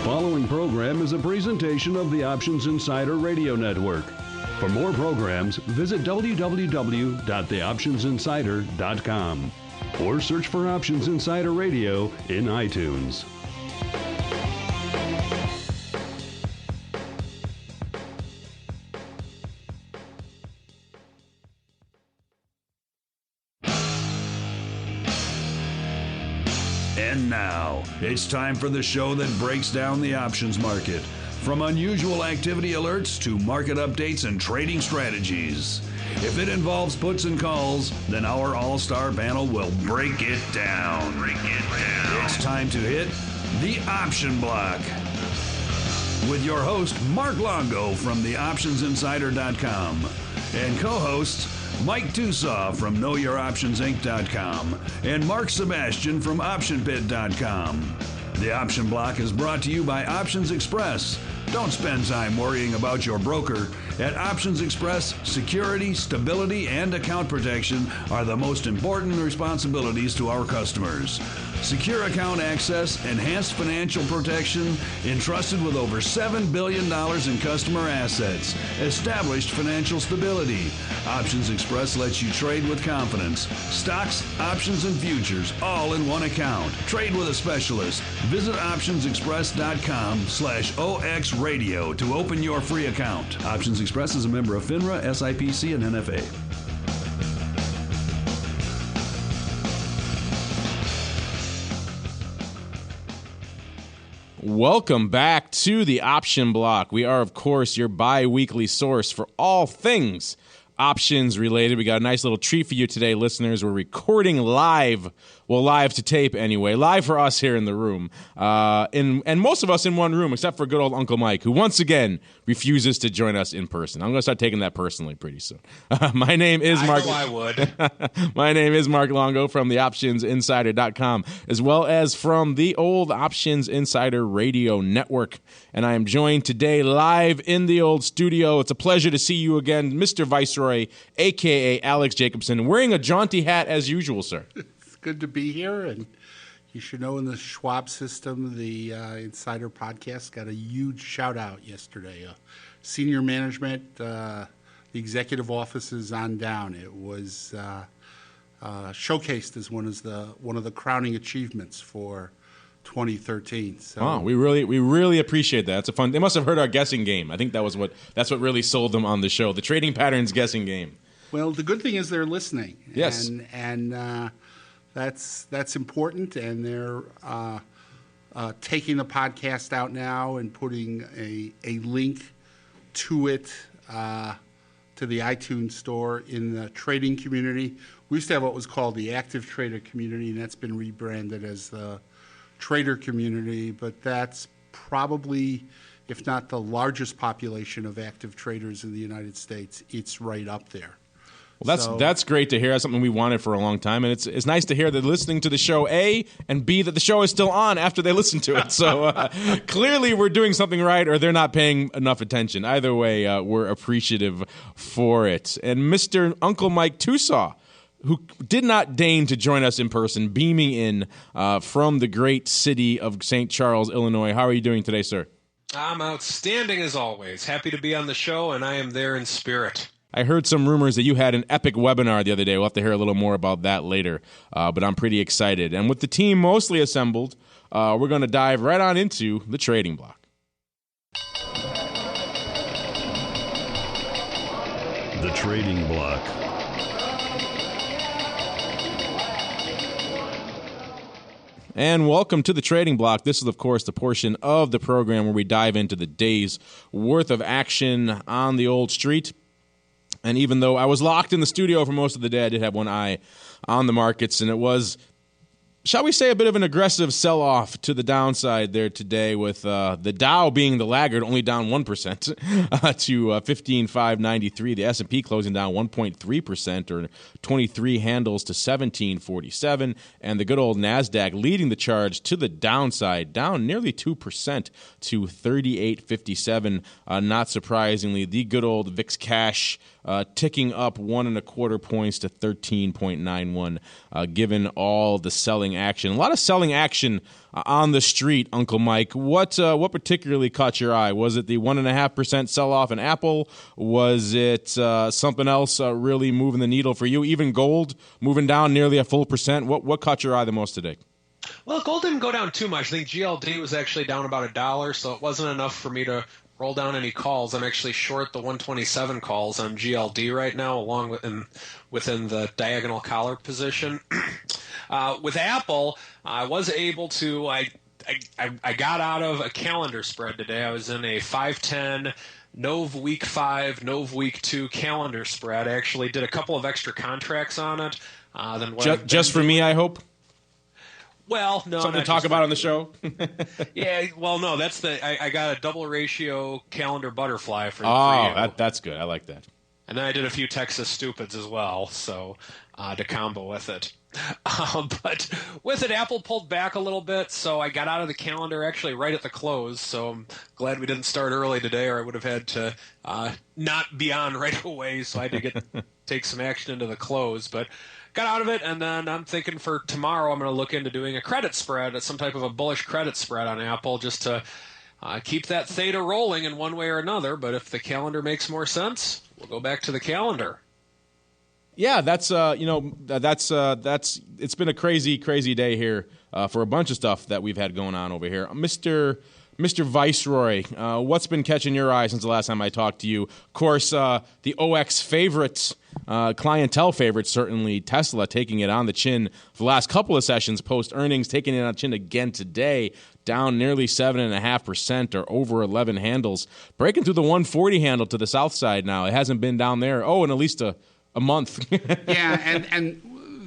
following program is a presentation of the Options Insider Radio Network. For more programs, visit www.theoptionsinsider.com or search for Options Insider Radio in iTunes. And now, it's time for the show that breaks down the options market. From unusual activity alerts to market updates and trading strategies. If it involves puts and calls, then our all-star panel will break it down. It's time to hit the option block. With your host, Mark Longo from theoptionsinsider.com and co-hosts Mike Tusaw from KnowYourOptionsInc.com and Mark Sebastian from OptionPit.com. The Option Block is brought to you by Options Xpress. Don't spend time worrying about your broker. At Options Xpress, security, stability, and account protection are the most important responsibilities to our customers. Secure account access, enhanced financial protection, entrusted with over $7 billion in customer assets, established financial stability. Options Xpress lets you trade with confidence. Stocks, options, and futures, all in one account. Trade with a specialist. Visit optionsxpress.com/OXradio to open your free account. Options Xpress is a member of FINRA, SIPC, and NFA. Welcome back to the Option Block. We are, of course, your bi-weekly source for all things options related. We got a nice little treat for you today, listeners. We're recording live. Well, live to tape anyway. Live for us here in the room. And most of us in one room, except for good old Uncle Mike, who once again refuses to join us in person. I'm going to start taking that personally pretty soon. My name is Mark. I would. My name is Mark Longo from theoptionsinsider.com, as well as from the old Options Insider Radio Network. And I am joined today live in the old studio. It's a pleasure to see you again, Mr. Viceroy, a.k.a. Alex Jacobson, wearing a jaunty hat as usual, sir. Good to be here, and you should know in the Schwab system, the Insider podcast got a huge shout out yesterday. Senior management, the executive offices on down. It was showcased as one of the crowning achievements for 2013. So we really appreciate that. It's a fun. They must have heard our guessing game. I think that's what really sold them on the show. The trading patterns guessing game. Well, the good thing is they're listening. Yes, and that's important, and they're taking the podcast out now and putting a link to it to the iTunes store in the trading community. We used to have what was called the active trader community, and that's been rebranded as the trader community, but that's probably, if not the largest population of active traders in the United States, it's right up there. Well, that's great to hear. That's something we wanted for a long time, and it's nice to hear that listening to the show, A, and B, that the show is still on after they listen to it. So clearly we're doing something right, or they're not paying enough attention. Either way, we're appreciative for it. And Mr. Uncle Mike Tusaw, who did not deign to join us in person, beaming in from the great city of St. Charles, Illinois. How are you doing today, sir? I'm outstanding as always. Happy to be on the show, and I am there in spirit. I heard some rumors that you had an epic webinar the other day. We'll have to hear a little more about that later, but I'm pretty excited. And with the team mostly assembled, we're going to dive right on into the trading block. The trading block. And welcome to the Trading Block. This is, of course, the portion of the program where we dive into the day's worth of action on the old street. And even though I was locked in the studio for most of the day, I did have one eye on the markets, and it was, shall we say, a bit of an aggressive sell-off to the downside there today, with the Dow being the laggard, only down 1% to 15,593. The S&P closing down 1.3%, or 23 handles to 1747, and the good old NASDAQ leading the charge to the downside, down nearly 2% to 3857. Not surprisingly, the good old VIX cash ticking up 1.25 points to 13.91, given all the selling action. A lot of selling action on the street, Uncle Mike. What particularly caught your eye? Was it the 1.5% sell-off in Apple? Was it something else really moving the needle for you? Even gold moving down nearly a full percent. What caught your eye the most today? Well, gold didn't go down too much. I think GLD was actually down about $1, so it wasn't enough for me to roll down any calls. I'm actually short the 127 calls on GLD right now, along within the diagonal collar position. With Apple, I was able to. I got out of a calendar spread today. I was in a 510 Nove Week 5, Nove Week 2 calendar spread. I actually did a couple of extra contracts on it. Than what just for me, I hope. Well, no. Something to talk about on the show? Yeah, well, no, that's I got a double ratio calendar butterfly for you. That's good. I like that. And then I did a few Texas Stupids as well, so to combo with it. But with it, Apple pulled back a little bit, so I got out of the calendar actually right at the close, so I'm glad we didn't start early today, or I would have had to not be on right away, so I had to take some action into the close. But got out of it, and then I'm thinking for tomorrow I'm going to look into doing a credit spread, some type of a bullish credit spread on Apple, just to keep that theta rolling in one way or another. But if the calendar makes more sense, we'll go back to the calendar. Yeah, that's it's been a crazy day here for a bunch of stuff that we've had going on over here. Mr. Viceroy, what's been catching your eye since the last time I talked to you? Of course, the OX favorites, clientele favorites, certainly Tesla taking it on the chin for the last couple of sessions post-earnings, taking it on the chin again today, down nearly 7.5% or over 11 handles, breaking through the 140 handle to the south side now. It hasn't been down there, in at least a month. Yeah, and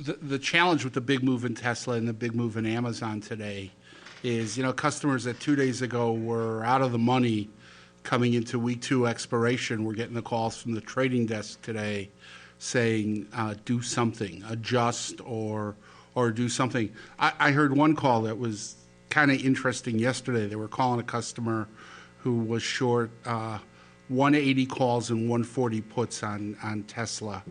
the challenge with the big move in Tesla and the big move in Amazon today is, customers that 2 days ago were out of the money coming into week 2 expiration, we're getting the calls from the trading desk today saying, do something, adjust or do something. I heard one call that was kind of interesting yesterday. They were calling a customer who was short 180 calls and 140 puts on Tesla.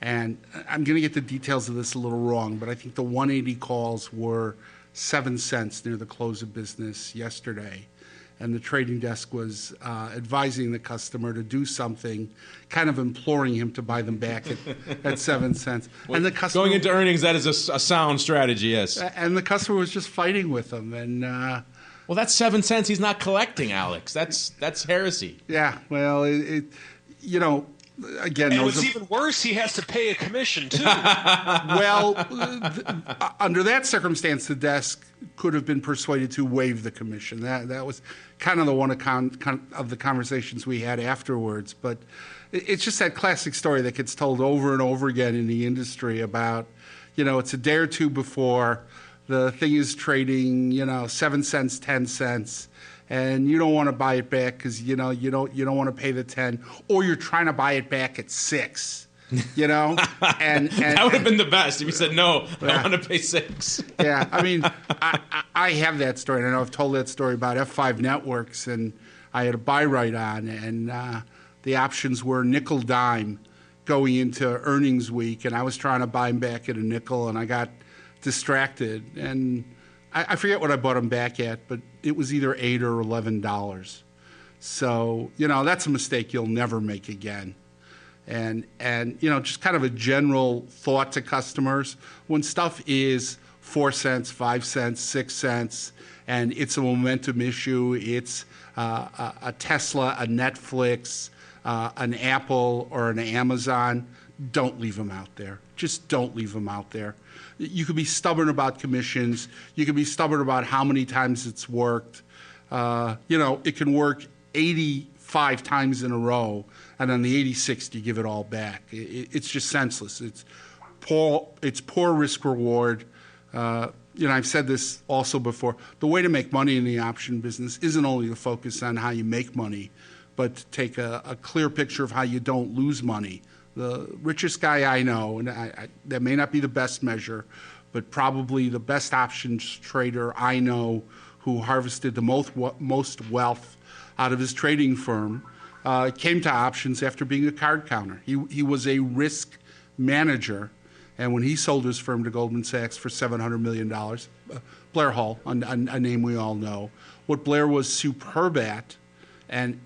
And I'm going to get the details of this a little wrong, but I think the 180 calls were 7 cents near the close of business yesterday. And the trading desk was advising the customer to do something, kind of imploring him to buy them back at 7 cents. Well, and the customer, going into earnings, that is a sound strategy, yes. And the customer was just fighting with them. And well, that's 7 cents he's not collecting, Alex. That's heresy. Yeah, well, again, and what's even worse, he has to pay a commission too. Well, under that circumstance, the desk could have been persuaded to waive the commission. That was kind of the one of the conversations we had afterwards. But it's just that classic story that gets told over and over again in the industry about, it's a day or two before the thing is trading, 7 cents, 10 cents. And you don't want to buy it back because you don't want to pay the 10, or you're trying to buy it back at 6. And that would have been the best if you said no. I want to pay 6. Yeah, I mean, I have that story, and I know I've told that story about F5 Networks, and I had a buy right on, and the options were nickel dime going into earnings week, and I was trying to buy them back at a nickel, and I got distracted, and I forget what I bought them back at, but it was either $8 or $11. So, that's a mistake you'll never make again. And just kind of a general thought to customers, when stuff is 4 cents, 5 cents, 6 cents, and it's a momentum issue, it's a Tesla, a Netflix, an Apple, or an Amazon, don't leave them out there. Just don't leave them out there. You could be stubborn about commissions. You could be stubborn about how many times it's worked. It can work 85 times in a row, and on the 86th you give it all back. It's just senseless. It's poor risk reward. I've said this also before. The way to make money in the option business isn't only to focus on how you make money, but to take a clear picture of how you don't lose money. The richest guy I know, and that may not be the best measure, but probably the best options trader I know who harvested the most wealth out of his trading firm, came to options after being a card counter. He was a risk manager, and when he sold his firm to Goldman Sachs for $700 million, Blair Hull, a name we all know, what Blair was superb at, and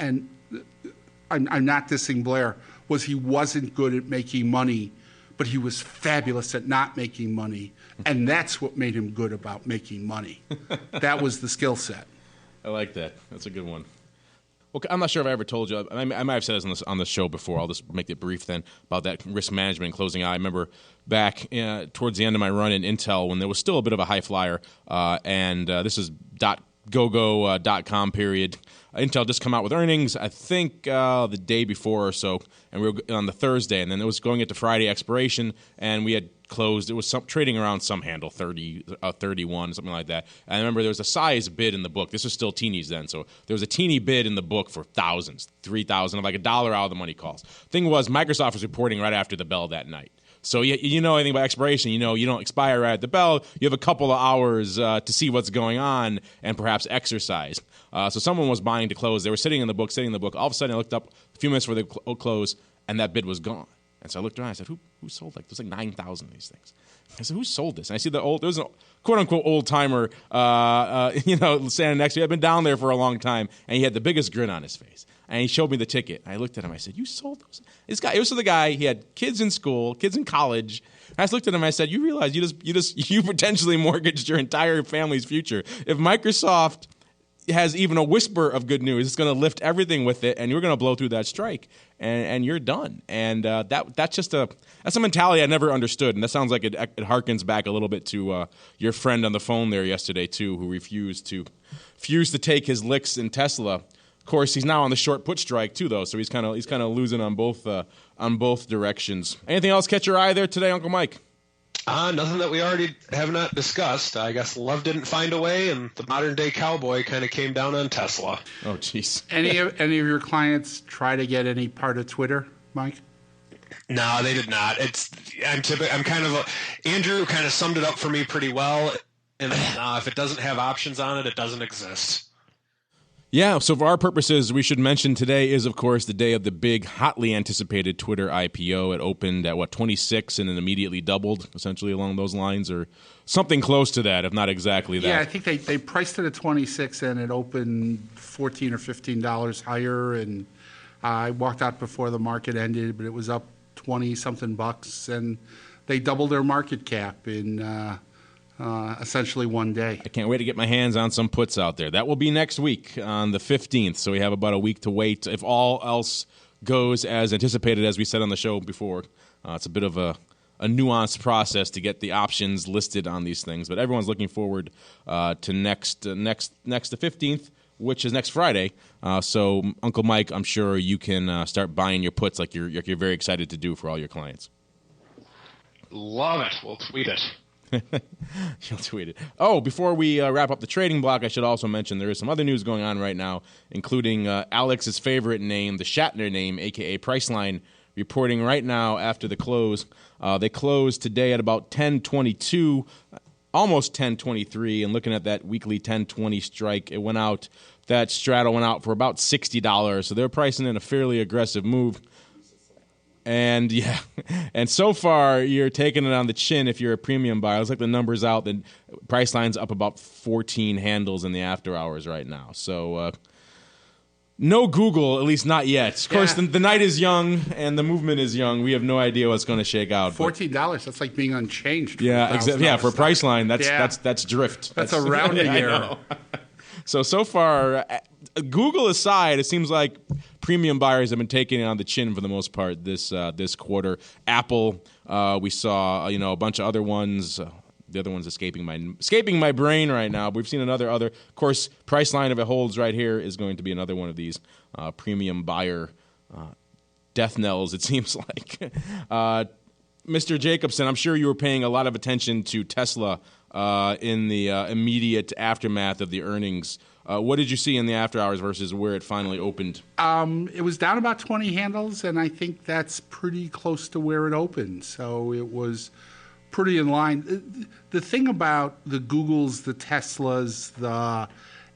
I'm not dissing Blair, was he wasn't good at making money, but he was fabulous at not making money, and that's what made him good about making money. That was the skill set. I like that. That's a good one. Well, I'm not sure if I ever told you. I might have said this on the show before. I'll just make it brief then about that risk management and closing out. I remember back towards the end of my run in Intel when there was still a bit of a high flyer, and this is .gogo.com period. Intel just come out with earnings, I think the day before or so, and we were on the Thursday, and then it was going into Friday expiration, and we had closed. It was trading around some handle, 30, 31, something like that. And I remember there was a size bid in the book. This was still teenies then, so there was a teeny bid in the book for thousands, 3,000, like $1 out of the money calls. Thing was, Microsoft was reporting right after the bell that night. So you know anything about expiration, you know you don't expire right at the bell. You have a couple of hours to see what's going on and perhaps exercise. So someone was buying to close. They were sitting in the book. All of a sudden, I looked up a few minutes before they close, and that bid was gone. And so I looked around. I said, "Who sold there's like 9,000 of these things?" I said, "Who sold this?" And I see there was a quote unquote old timer, standing next to me. I've been down there for a long time, and he had the biggest grin on his face. And he showed me the ticket. I looked at him. I said, "You sold those?" This guy. It was the guy. He had kids in school, kids in college. I just looked at him. I said, "You realize you potentially mortgaged your entire family's future. If Microsoft has even a whisper of good news, it's going to lift everything with it, and you're going to blow through that strike, and you're done." And that's a mentality I never understood. And that sounds like it harkens back a little bit to your friend on the phone there yesterday too, who refused to take his licks in Tesla. Of course, he's now on the short put strike too, though, so he's kind of losing on both directions. Anything else catch your eye there today, Uncle Mike? Nothing that we already have not discussed. I guess love didn't find a way, and the modern day cowboy kind of came down on Tesla. Oh, jeez. Any of your clients try to get any part of Twitter, Mike? No, they did not. I'm kind of Andrew kind of summed it up for me pretty well. And if it doesn't have options on it, it doesn't exist. Yeah, so for our purposes, we should mention today is, of course, the day of the big, hotly anticipated Twitter IPO. It opened at, 26 and then immediately doubled, essentially along those lines, or something close to that, if not exactly that. Yeah, I think they priced it at 26 and it opened $14 or $15 higher, and I walked out before the market ended, but it was up 20-something bucks, and they doubled their market cap in essentially one day. I can't wait to get my hands on some puts out there. That will be next week on the 15th, so we have about a week to wait. If all else goes as anticipated, as we said on the show before, it's a bit of a nuanced process to get the options listed on these things, but everyone's looking forward to next the 15th, which is next Friday. So, Uncle Mike, I'm sure you can start buying your puts like you're very excited to do for all your clients. Love it. We'll tweet it. You'll tweet it. Oh, before we wrap up the trading block, I should also mention there is some other news going on right now, including Alex's favorite name, the Shatner name, a.k.a. Priceline, reporting right now after the close. They closed today at about 10:22, almost 10:23, and looking at that weekly 10:20 strike, it went out. That straddle went out for about $60, so they're pricing in a fairly aggressive move. And yeah, and so far you're taking it on the chin if you're a premium buyer. Looks like the numbers out. The Priceline's up about 14 handles in the after hours right now. So no Google, at least not yet. Of course, the night is young and the movement is young. We have no idea what's going to shake out. $14. That's like being unchanged. Yeah, exactly. Yeah, for Priceline, that's drift. That's a rounding error. So far, Google aside, it seems like premium buyers have been taking it on the chin for the most part this quarter. Apple, we saw a bunch of other ones. The other one's escaping my brain right now. But we've seen another. Of course, Priceline, if it holds right here, is going to be another one of these premium buyer death knells. It seems like. Mr. Jacobson, I'm sure you were paying a lot of attention to Tesla in the immediate aftermath of the earnings. What did you see in the after hours versus where it finally opened? It was down about 20 handles, and I think that's pretty close to where it opened. So it was pretty in line. The thing about the Googles, the Teslas, the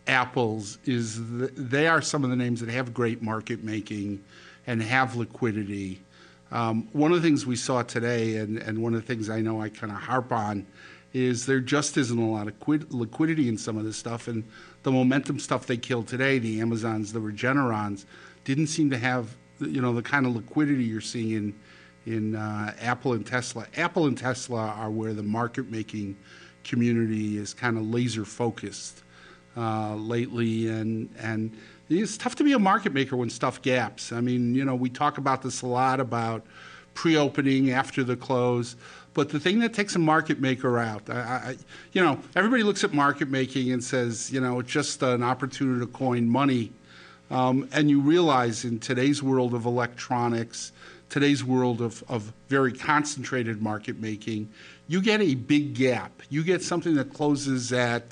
Apple's is they are some of the names that have great market making and have liquidity. One of the things we saw today, and one of the things I know I kind of harp on, is there just isn't a lot of liquidity in some of this stuff. And the momentum stuff they killed today, the Amazons, the Regenerons, didn't seem to have the kind of liquidity you're seeing in Apple and Tesla. Apple and Tesla are where the market making community is kind of laser focused lately, and it's tough to be a market maker when stuff gaps. I mean, we talk about this a lot about pre-opening after the close, but the thing that takes a market maker out, everybody looks at market making and says, it's just an opportunity to coin money, and you realize in today's world of electronics, today's world of very concentrated market making, you get a big gap. You get something that closes at,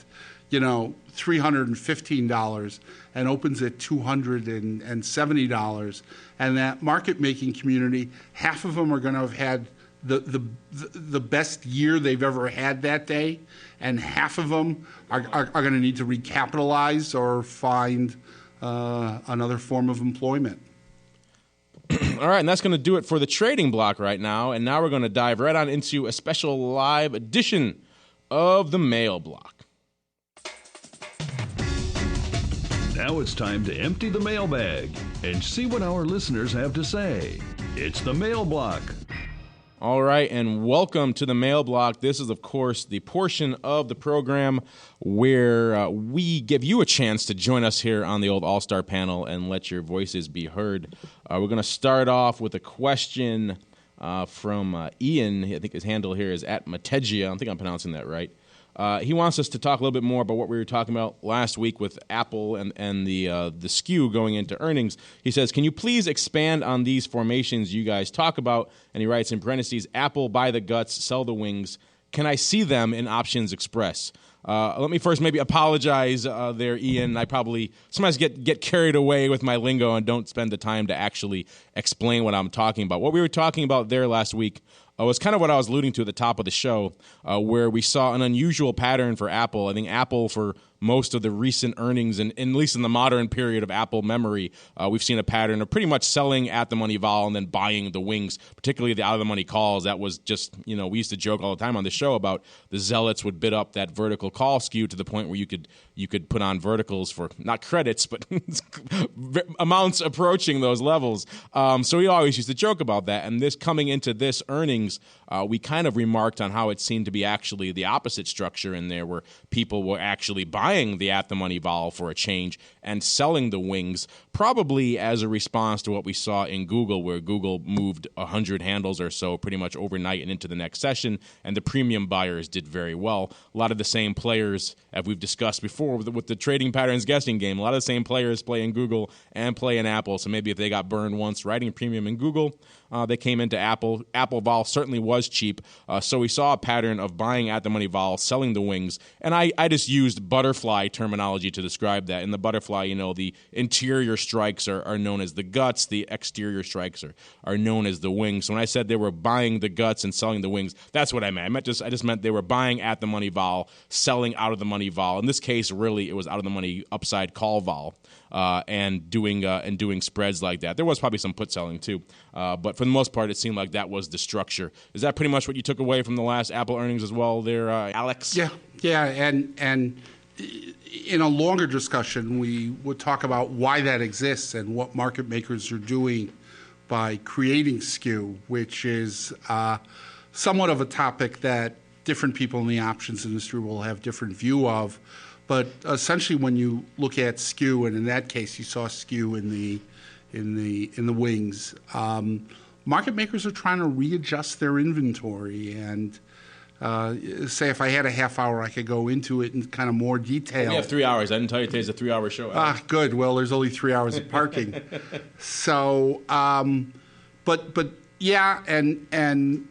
$315 and opens at $270, and that market making community, half of them are going to have had the best year they've ever had that day, and half of them are going to need to recapitalize or find another form of employment. All right, and that's going to do it for the trading block right now. And now we're going to dive right on into a special live edition of the mail block. Now it's time to empty the mailbag and see what our listeners have to say. It's the mail block. All right, and welcome to the mail block. This is, of course, the portion of the program where we give you a chance to join us here on the old All-Star panel and let your voices be heard. We're going to start off with a question from Ian. I think his handle here is @Mategia. I don't think I'm pronouncing that right. He wants us to talk a little bit more about what we were talking about last week with Apple and the skew going into earnings. He says, can you please expand on these formations you guys talk about? And he writes in parentheses, Apple buy the guts, sell the wings. Can I see them in Options Xpress? Let me first maybe apologize there, Ian. I probably sometimes get carried away with my lingo and don't spend the time to actually explain what I'm talking about. What we were talking about there last week was kind of what I was alluding to at the top of the show, where we saw an unusual pattern for Apple. I think Apple, for most of the recent earnings, and at least in the modern period of Apple memory, we've seen a pattern of pretty much selling at the money vol and then buying the wings, particularly the out of the money calls. That was just, we used to joke all the time on the show about the zealots would bid up that vertical call skew to the point where you could put on verticals for not credits, but amounts approaching those levels. So we always used to joke about that. And this coming into this earnings, we kind of remarked on how it seemed to be actually the opposite structure in there, where people were actually buying the at-the-money vol for a change and selling the wings, probably as a response to what we saw in Google, where Google moved 100 handles or so pretty much overnight and into the next session, and the premium buyers did very well. A lot of the same players, as we've discussed before with the trading patterns guessing game, a lot of the same players play in Google and play in Apple, so maybe if they got burned once writing premium in Google, they came into Apple. Apple vol certainly was cheap, so we saw a pattern of buying at-the-money vol, selling the wings, and I just used butterfly terminology to describe that. In the butterfly, the interior strikes are known as the guts, the exterior strikes are known as the wings. So when I said they were buying the guts and selling the wings, that's what I meant. I just meant they were buying at-the-money vol, selling out-of-the-money vol. In this case, really, it was out-of-the-money upside call vol. And doing spreads like that. There was probably some put selling too, but for the most part, it seemed like that was the structure. Is that pretty much what you took away from the last Apple earnings as well, there, Alex? Yeah, and in a longer discussion, we would talk about why that exists and what market makers are doing by creating skew, which is somewhat of a topic that different people in the options industry will have different view of. But essentially, when you look at skew, and in that case, you saw skew in the wings, market makers are trying to readjust their inventory. And say if I had a half hour, I could go into it in kind of more detail. We have 3 hours. I didn't tell you today's a 3-hour show. Good. Well, there's only 3 hours of parking. So, but yeah, and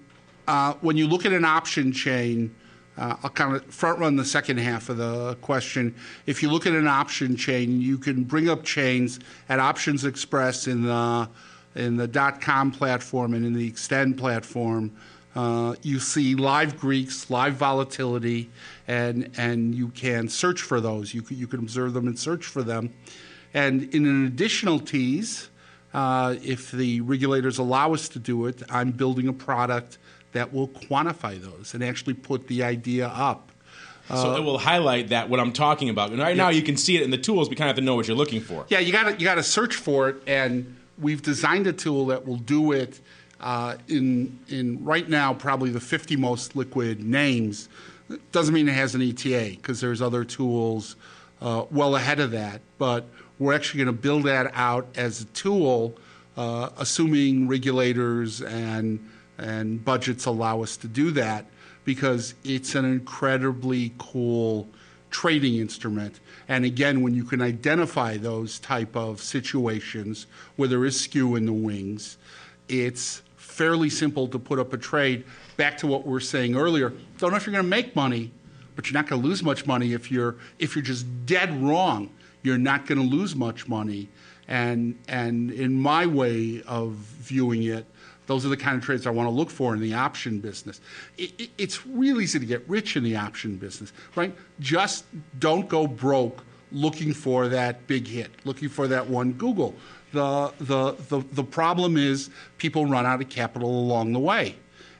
when you look at an option chain. I'll kind of front run the second half of the question. If you look at an option chain, you can bring up chains at Options Xpress in the .com platform and in the Extend platform. You see live Greeks, live volatility, and you can search for those. You can observe them and search for them. And in an additional tease, if the regulators allow us to do it, I'm building a product that will quantify those and actually put the idea up. So it will highlight that what I'm talking about. And right now you can see it in the tools, but you kind of have to know what you're looking for. Yeah, you got to search for it, and we've designed a tool that will do it in right now probably the 50 most liquid names. Doesn't mean it has an ETA, because there's other tools well ahead of that. But we're actually going to build that out as a tool, assuming regulators and budgets allow us to do that, because it's an incredibly cool trading instrument. And again, when you can identify those type of situations where there is skew in the wings, it's fairly simple to put up a trade. Back to what we were saying earlier, don't know if you're going to make money, but you're not going to lose much money. If you're just dead wrong, you're not going to lose much money. And in my way of viewing it, those are the kind of trades I want to look for in the option business. It's really easy to get rich in the option business, right? Just don't go broke looking for that big hit, looking for that one Google. The problem is people run out of capital along the way.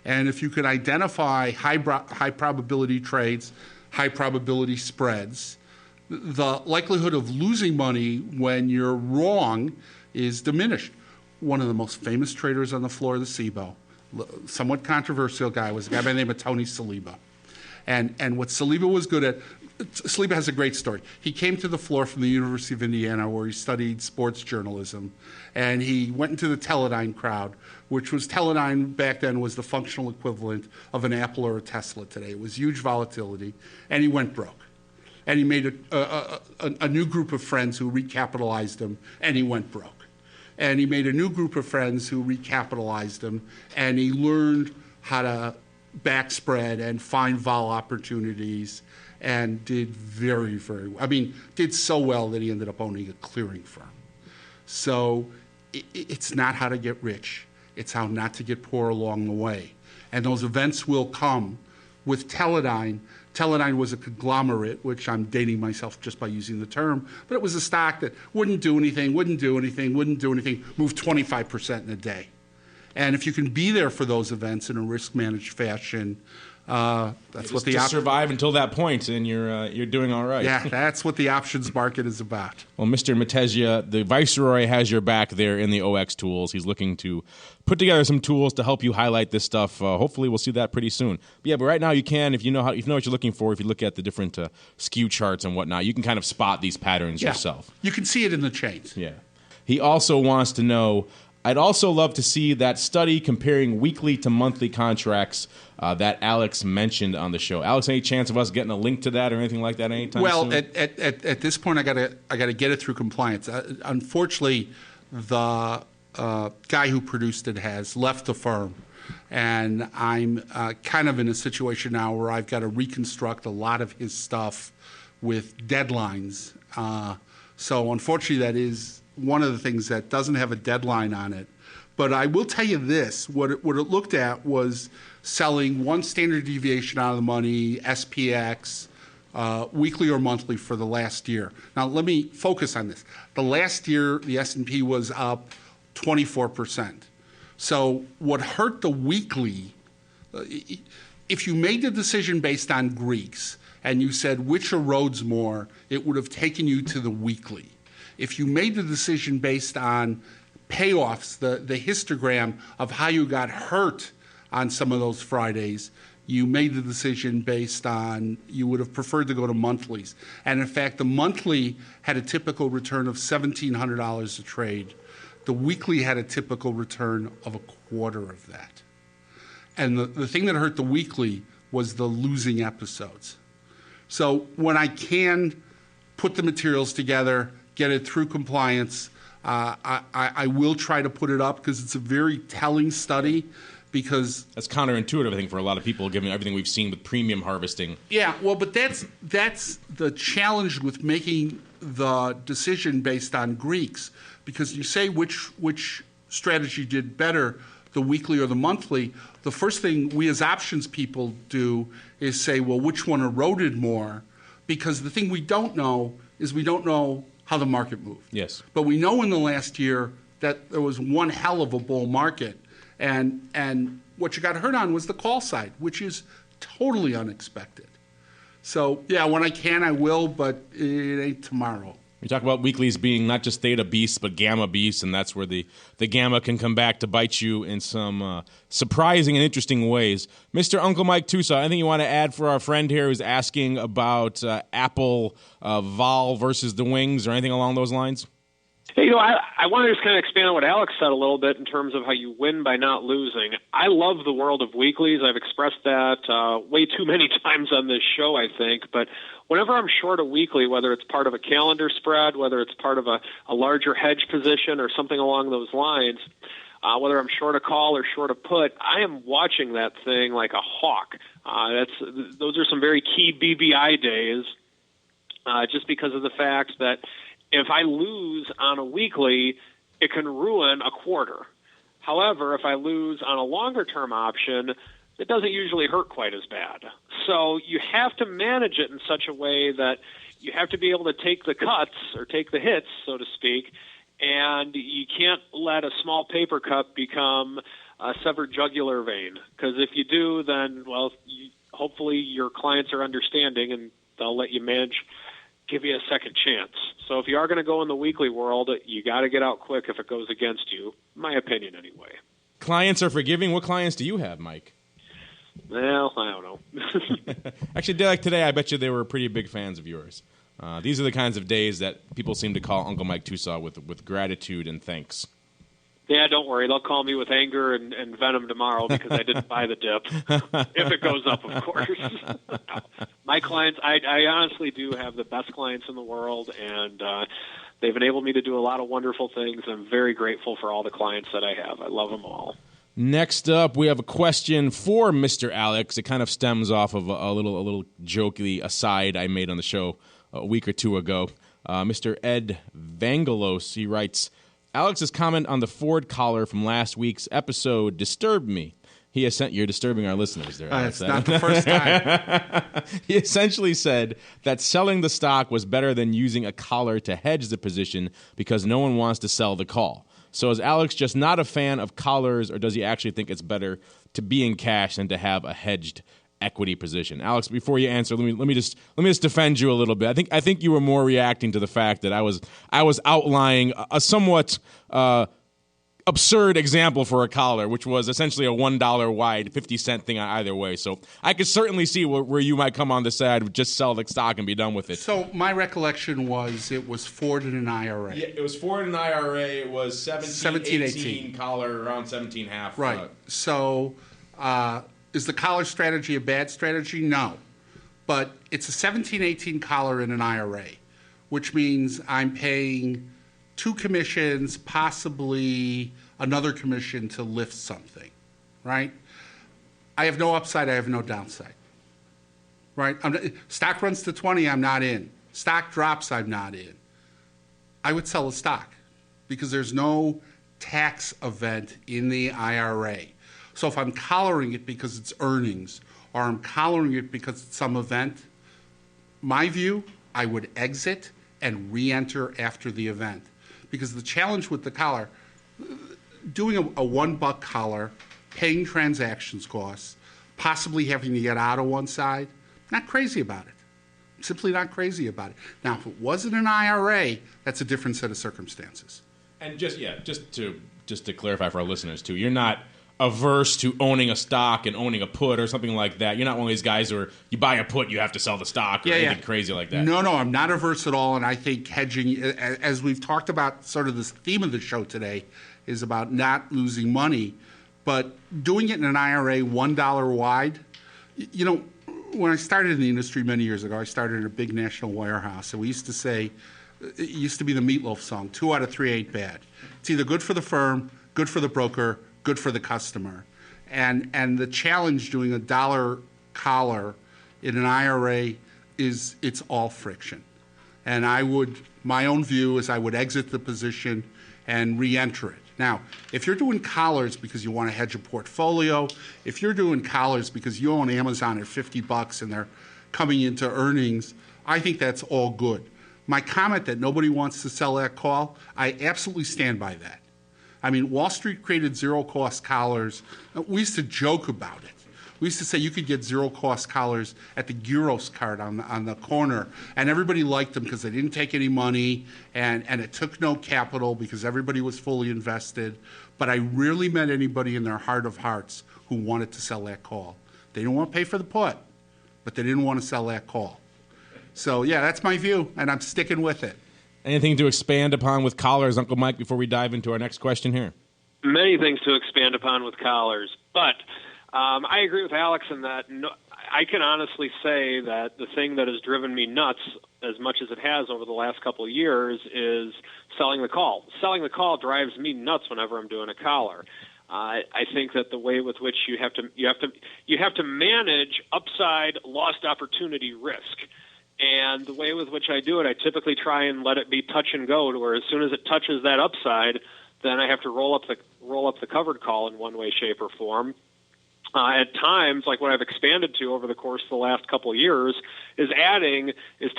And if you can identify high probability trades, high probability spreads, the likelihood of losing money when you're wrong is diminished. One of the most famous traders on the floor of the SIBO, somewhat controversial guy, was a guy by the name of Tony Saliba. And what Saliba was good at, Saliba has a great story. He came to the floor from the University of Indiana, where he studied sports journalism, and he went into the Teledyne crowd, which was, Teledyne back then was the functional equivalent of an Apple or a Tesla today. It was huge volatility, and he went broke. And he made a new group of friends who recapitalized him, and he went broke. And he made a new group of friends who recapitalized him, and he learned how to backspread and find vol opportunities, and did very, very well. I mean, did so well that he ended up owning a clearing firm. So it's not how to get rich. It's how not to get poor along the way. And those events will come. With Teledyne, Teledyne was a conglomerate, which I'm dating myself just by using the term, but it was a stock that wouldn't do anything, moved 25% in a day. And if you can be there for those events in a risk-managed fashion, that's what the survive until that point, and you're doing all right. Yeah, that's what the options market is about. Well, Mr. Matezia, the Viceroy has your back there in the OX tools. He's looking to put together some tools to help you highlight this stuff. Hopefully, we'll see that pretty soon. But right now you can, if you know what you're looking for. If you look at the different skew charts and whatnot, you can kind of spot these patterns yourself. You can see it in the chains. Yeah. He also wants to know, I'd also love to see that study comparing weekly to monthly contracts that Alex mentioned on the show. Alex, any chance of us getting a link to that or anything like that anytime soon? Well, at this point, I gotta get it through compliance. Unfortunately, the guy who produced it has left the firm, and I'm kind of in a situation now where I've got to reconstruct a lot of his stuff with deadlines. So unfortunately, that is one of the things that doesn't have a deadline on it. But I will tell you this, what it looked at was selling one standard deviation out of the money, SPX, weekly or monthly for the last year. Now, let me focus on this. The last year, the S&P was up 24%. So what hurt the weekly, if you made the decision based on Greeks and you said which erodes more, it would have taken you to the weekly. If you made the decision based on payoffs, the histogram of how you got hurt on some of those Fridays, you made the decision based on, you would have preferred to go to monthlies. And in fact, the monthly had a typical return of $1,700 a trade. The weekly had a typical return of a quarter of that. And the thing that hurt the weekly was the losing episodes. So when I can put the materials together, get it through compliance, I will try to put it up because it's a very telling study. Because that's counterintuitive, I think, for a lot of people, given everything we've seen with premium harvesting. Yeah, well, but that's the challenge with making the decision based on Greeks, because you say which strategy did better, the weekly or the monthly, the first thing we as options people do is say, well, which one eroded more? Because the thing we don't know is we don't know how the market moved. Yes. But we know in the last year that there was one hell of a bull market. And what you got hurt on was the call side, which is totally unexpected. So, yeah, when I can, I will, but it ain't tomorrow. We talk about weeklies being not just theta beasts, but gamma beasts, and that's where the gamma can come back to bite you in some surprising and interesting ways. Mr. Uncle Mike Tusa, anything you want to add for our friend here who's asking about Apple vol versus the wings or anything along those lines? Hey, I want to just kind of expand on what Alex said a little bit in terms of how you win by not losing. I love the world of weeklies. I've expressed that way too many times on this show, I think. But whenever I'm short a weekly, whether it's part of a calendar spread, whether it's part of a larger hedge position or something along those lines, whether I'm short a call or short a put, I am watching that thing like a hawk. Those are some very key BBI days, just because of the fact that if I lose on a weekly, it can ruin a quarter. However, if I lose on a longer-term option, it doesn't usually hurt quite as bad. So you have to manage it in such a way that you have to be able to take the cuts or take the hits, so to speak, and you can't let a small paper cut become a severed jugular vein. Because if you do, then, well, hopefully your clients are understanding and they'll let you give you a second chance. So if you are going to go in the weekly world, you got to get out quick if it goes against you, my opinion anyway. Clients are forgiving. What clients do you have, Mike? Well, I don't know. Actually, like today, I bet you they were pretty big fans of yours. These are the kinds of days that people seem to call Uncle Mike Tusa with gratitude and thanks. Yeah, don't worry. They'll call me with anger and venom tomorrow because I didn't buy the dip. If it goes up, of course. My clients, I honestly do have the best clients in the world, and they've enabled me to do a lot of wonderful things. I'm very grateful for all the clients that I have. I love them all. Next up, we have a question for Mr. Alex. It kind of stems off of a little jokey aside I made on the show a week or two ago. Mr. Ed Vangelos, he writes, Alex's comment on the Ford collar from last week's episode disturbed me. You're disturbing our listeners there. It's not the first time. He essentially said that selling the stock was better than using a collar to hedge the position because no one wants to sell the call. So is Alex just not a fan of collars, or does he actually think it's better to be in cash than to have a hedged equity position? Alex, before you answer, let me just defend you a little bit. I think you were more reacting to the fact that I was outlining a somewhat absurd example for a collar, which was essentially a $1 wide 50-cent thing on either way. So I could certainly see where you might come on the side of just sell the stock and be done with it. So my recollection was it was Ford and an IRA. Yeah, it was Ford and IRA. It was 17-18 collar, around 17.5. Right. So is the collar strategy a bad strategy? No. But it's a 17-18 collar in an IRA, which means I'm paying 2 commissions, possibly another commission to lift something, right? I have no upside, I have no downside, right? Stock runs to 20, I'm not in. Stock drops, I'm not in. I would sell a stock because there's no tax event in the IRA. So if I'm collaring it because it's earnings or I'm collaring it because it's some event, my view, I would exit and re-enter after the event. Because the challenge with the collar, doing a $1 collar, paying transactions costs, possibly having to get out of one side, not crazy about it. Simply not crazy about it. Now, if it wasn't an IRA, that's a different set of circumstances. And just to clarify for our listeners too, you're not averse to owning a stock and owning a put or something like that. You're not one of these guys where you buy a put, you have to sell the stock or anything crazy like that. No, I'm not averse at all, and I think hedging, as we've talked about, sort of this theme of the show today, is about not losing money, but doing it in an IRA $1 wide. You know, when I started in the industry many years ago, I started in a big national warehouse, and we used to say, it used to be the Meatloaf song, 2 out of 3 ain't bad. It's either good for the firm, good for the broker, good for the customer. And the challenge doing a dollar collar in an IRA is it's all friction. And my own view is I would exit the position and re-enter it. Now, if you're doing collars because you want to hedge a portfolio, if you're doing collars because you own Amazon at $50 and they're coming into earnings, I think that's all good. My comment that nobody wants to sell that call, I absolutely stand by that. I mean, Wall Street created zero-cost collars. We used to joke about it. We used to say you could get zero-cost collars at the Gyros cart on the corner, and everybody liked them because they didn't take any money, and it took no capital because everybody was fully invested. But I rarely met anybody in their heart of hearts who wanted to sell that call. They didn't want to pay for the put, but they didn't want to sell that call. So, yeah, that's my view, and I'm sticking with it. Anything to expand upon with collars, Uncle Mike, before we dive into our next question here? Many things to expand upon with collars, but I agree with Alex in that I can honestly say that the thing that has driven me nuts as much as it has over the last couple of years is selling the call. Selling the call drives me nuts whenever I'm doing a collar. I think that the way with which you have to manage upside lost opportunity risk. And the way with which I do it, I typically try and let it be touch and go, to where as soon as it touches that upside, then I have to roll up the covered call in one way, shape, or form. At times, like what I've expanded to over the course of the last couple of years, is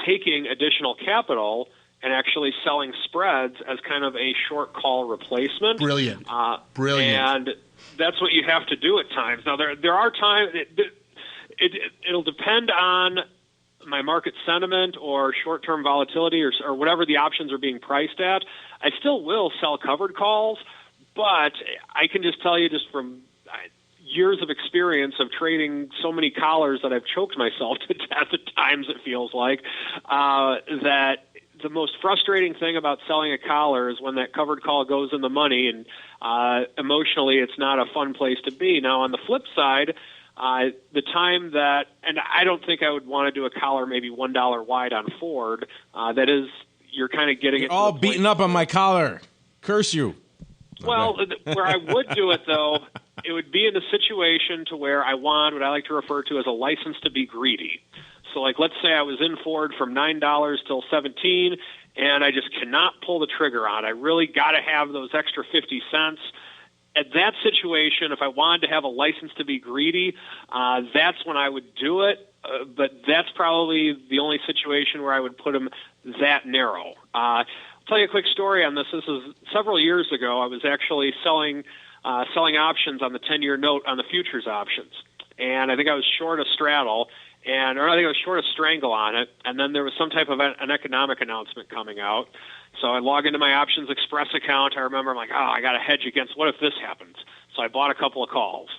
taking additional capital and actually selling spreads as kind of a short call replacement. Brilliant. And that's what you have to do at times. Now, there are times it'll depend on my market sentiment or short-term volatility or whatever the options are being priced at. I still will sell covered calls, but I can just tell you just from years of experience of trading so many collars that I've choked myself to death at times, it feels like, that the most frustrating thing about selling a collar is when that covered call goes in the money, and emotionally it's not a fun place to be. Now, on the flip side, the time that, and I don't think I would want to do a collar maybe $1 wide on Ford. That is, you're kind of getting You're all beaten up on my collar. Curse you. Well, where I would do it though, it would be in a situation to where I want what I like to refer to as a license to be greedy. So, like, let's say I was in Ford from $9 till $17, and I just cannot pull the trigger on it. I really got to have those extra 50 cents. At that situation, if I wanted to have a license to be greedy, that's when I would do it. But that's probably the only situation where I would put them that narrow. I'll tell you a quick story on this. This is several years ago. I was actually selling options on the 10-year note on the futures options. And I think I was short a straddle, or I think I was short a strangle on it. And then there was some type of an economic announcement coming out. So I log into my Options Xpress account. I remember I'm like, I got to hedge against what if this happens? So I bought a couple of calls.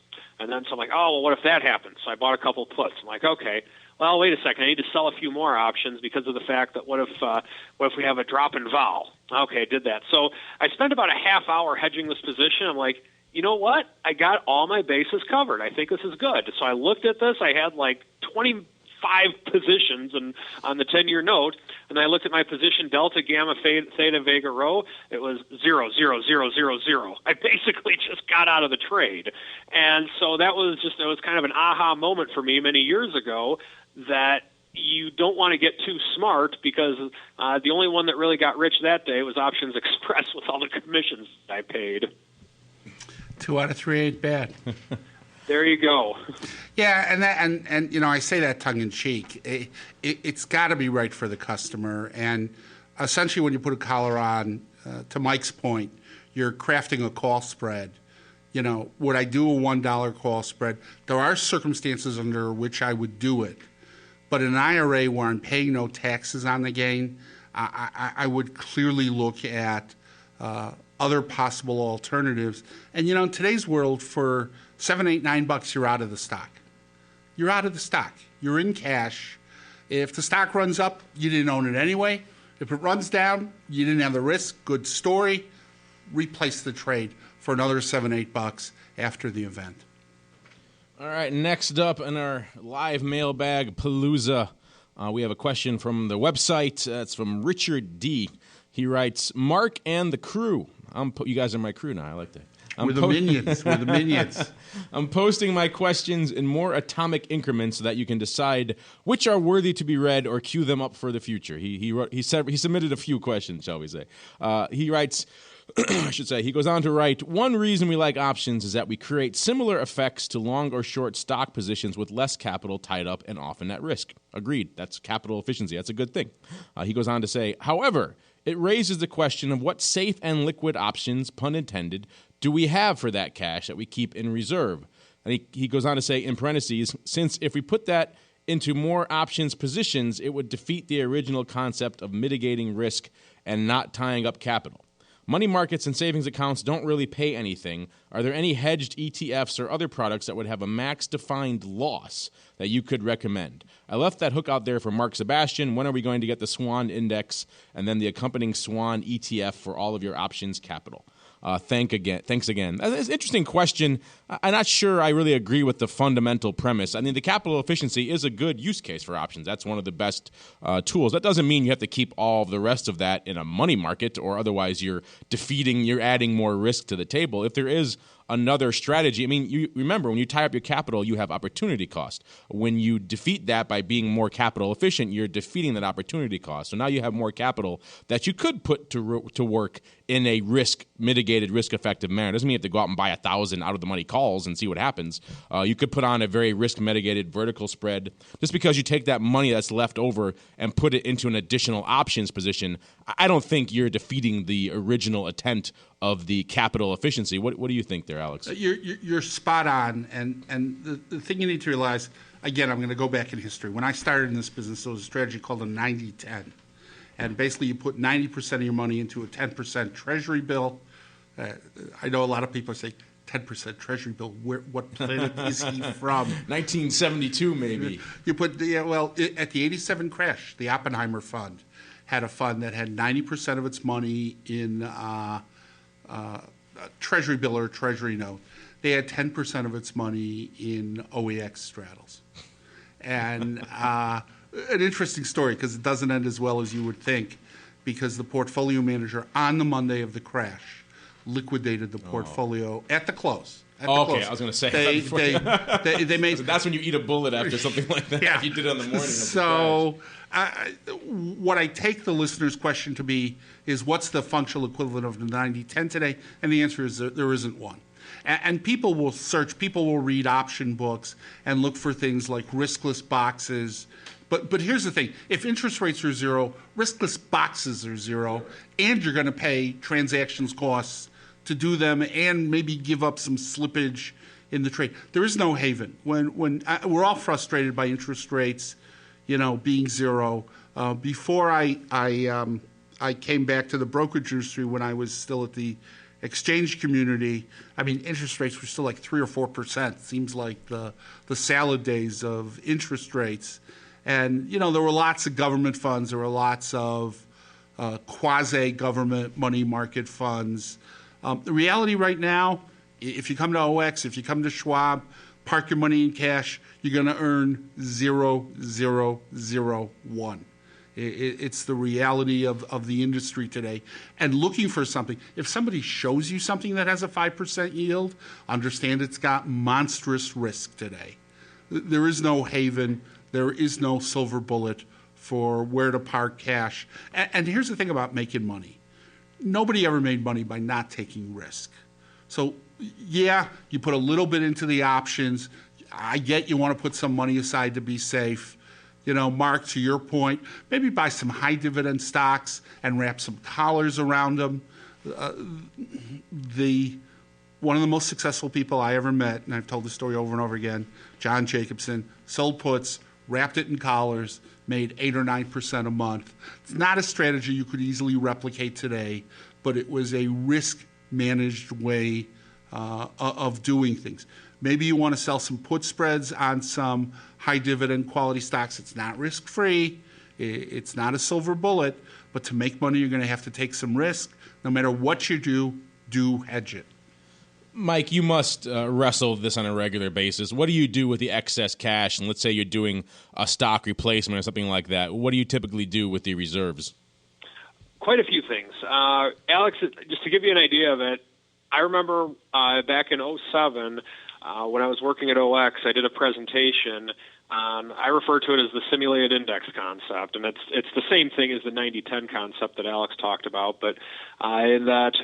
And then so I'm like, what if that happens? So I bought a couple of puts. I'm like, okay, well, wait a second. I need to sell a few more options because of the fact that what if we have a drop in vol? Okay, I did that. So I spent about a half hour hedging this position. I'm like, you know what? I got all my bases covered. I think this is good. So I looked at this. I had like 25 positions on the 10-year note, and I looked at my position delta, gamma, theta, vega, rho. It was 0, 0, 0, 0, 0. I basically just got out of the trade. And so it was kind of an aha moment for me many years ago that you don't want to get too smart, because the only one that really got rich that day was Options Xpress with all the commissions I paid. 2 out of 3 ain't bad. There you go. Yeah, and you know, I say that tongue in cheek. It's got to be right for the customer. And essentially, when you put a collar on, to Mike's point, you're crafting a call spread. You know, would I do a $1 call spread? There are circumstances under which I would do it, but an IRA where I'm paying no taxes on the gain, I would clearly look at other possible alternatives. And you know, in today's world, for $7, $8, $9, you're out of the stock. You're out of the stock. You're in cash. If the stock runs up, you didn't own it anyway. If it runs down, you didn't have the risk. Good story. Replace the trade for another $7, $8 after the event. All right, next up in our live mailbag palooza, we have a question from the website. It's from Richard D. He writes, Mark and the crew. You guys are my crew now. I like that. We're the minions. We're the minions. I'm posting my questions in more atomic increments so that you can decide which are worthy to be read or queue them up for the future. He submitted a few questions, shall we say. He writes, I should say. He goes on to write, one reason we like options is that we create similar effects to long or short stock positions with less capital tied up and often at risk. Agreed. That's capital efficiency. That's a good thing. He goes on to say, however, it raises the question of what safe and liquid options, pun intended, do we have for that cash that we keep in reserve? And he goes on to say, in parentheses, since if we put that into more options positions, it would defeat the original concept of mitigating risk and not tying up capital. Money markets and savings accounts don't really pay anything. Are there any hedged ETFs or other products that would have a max-defined loss that you could recommend? I left that hook out there for Mark Sebastian. When are we going to get the Swan Index and then the accompanying Swan ETF for all of your options capital? Thanks again. That's an interesting question. I'm not sure I really agree with the fundamental premise. I mean, the capital efficiency is a good use case for options. That's one of the best tools. That doesn't mean you have to keep all of the rest of that in a money market, or otherwise you're adding more risk to the table. If there is another strategy, I mean, you remember when you tie up your capital, you have opportunity cost. When you defeat that by being more capital efficient, you're defeating that opportunity cost. So now you have more capital that you could put to work in a risk-mitigated, risk-effective manner. It doesn't mean you have to go out and buy 1,000 out-of-the-money calls and see what happens. You could put on a very risk-mitigated vertical spread. Just because you take that money that's left over and put it into an additional options position, I don't think you're defeating the original intent of the capital efficiency. What do you think there, Alex? You're spot on, and the thing you need to realize, again, I'm going to go back in history. When I started in this business, there was a strategy called a 90-10. And basically you put 90% of your money into a 10% treasury bill. I know a lot of people say, 10% treasury bill, what planet is he from? 1972, maybe. You put, at the 87 crash, the Oppenheimer Fund had a fund that had 90% of its money in a treasury bill or a treasury note. They had 10% of its money in OEX straddles. And an interesting story, because it doesn't end as well as you would think, because the portfolio manager on the Monday of the crash liquidated the portfolio at the close. I was going to say. They made. So that's when you eat a bullet after something like that. Yeah. You did it on the morning. So, what I take the listener's question to be is, what's the functional equivalent of the 90-10 today? And the answer is there isn't one. And people will search, people will read option books and look for things like riskless boxes. But here's the thing. If interest rates are zero, riskless boxes are zero, and you're going to pay transactions costs to do them and maybe give up some slippage in the trade. There is no haven. When we're all frustrated by interest rates, being zero. Before I came back to the brokerage industry, when I was still at the exchange community, I mean, interest rates were still like 3 or 4%. Seems like the salad days of interest rates. And, there were lots of government funds. There were lots of quasi-government money market funds. The reality right now, if you come to OX, if you come to Schwab, park your money in cash, you're going to earn 0.0001. It's the reality of the industry today. And looking for something, if somebody shows you something that has a 5% yield, understand it's got monstrous risk today. There is no haven. There is no silver bullet for where to park cash. And here's the thing about making money. Nobody ever made money by not taking risk. So, yeah, you put a little bit into the options. I get you want to put some money aside to be safe. Mark, to your point, maybe buy some high dividend stocks and wrap some collars around them. One of the most successful people I ever met, and I've told the story over and over again, John Jacobson, sold puts, wrapped it in collars, made 8 or 9% a month. It's not a strategy you could easily replicate today, but it was a risk-managed way of doing things. Maybe you want to sell some put spreads on some high-dividend quality stocks. It's not risk-free. It's not a silver bullet. But to make money, you're going to have to take some risk. No matter what you do hedge it. Mike, you must wrestle this on a regular basis. What do you do with the excess cash? And let's say you're doing a stock replacement or something like that. What do you typically do with the reserves? Quite a few things. Alex, just to give you an idea of it, I remember back in 2007 when I was working at OX, I did a presentation. I refer to it as the simulated index concept, and it's the same thing as the 90-10 concept that Alex talked about, but in that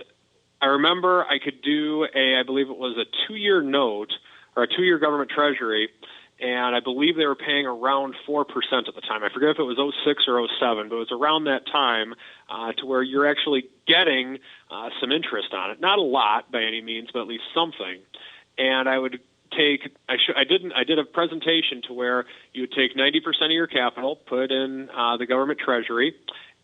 I remember I could do I believe it was a 2-year note or a 2-year government treasury, and I believe they were paying around 4% at the time. I forget if it was 06 or 07, but it was around that time to where you're actually getting some interest on it. Not a lot by any means, but at least something. And I would I did a presentation to where you would take 90% of your capital, put in the government treasury,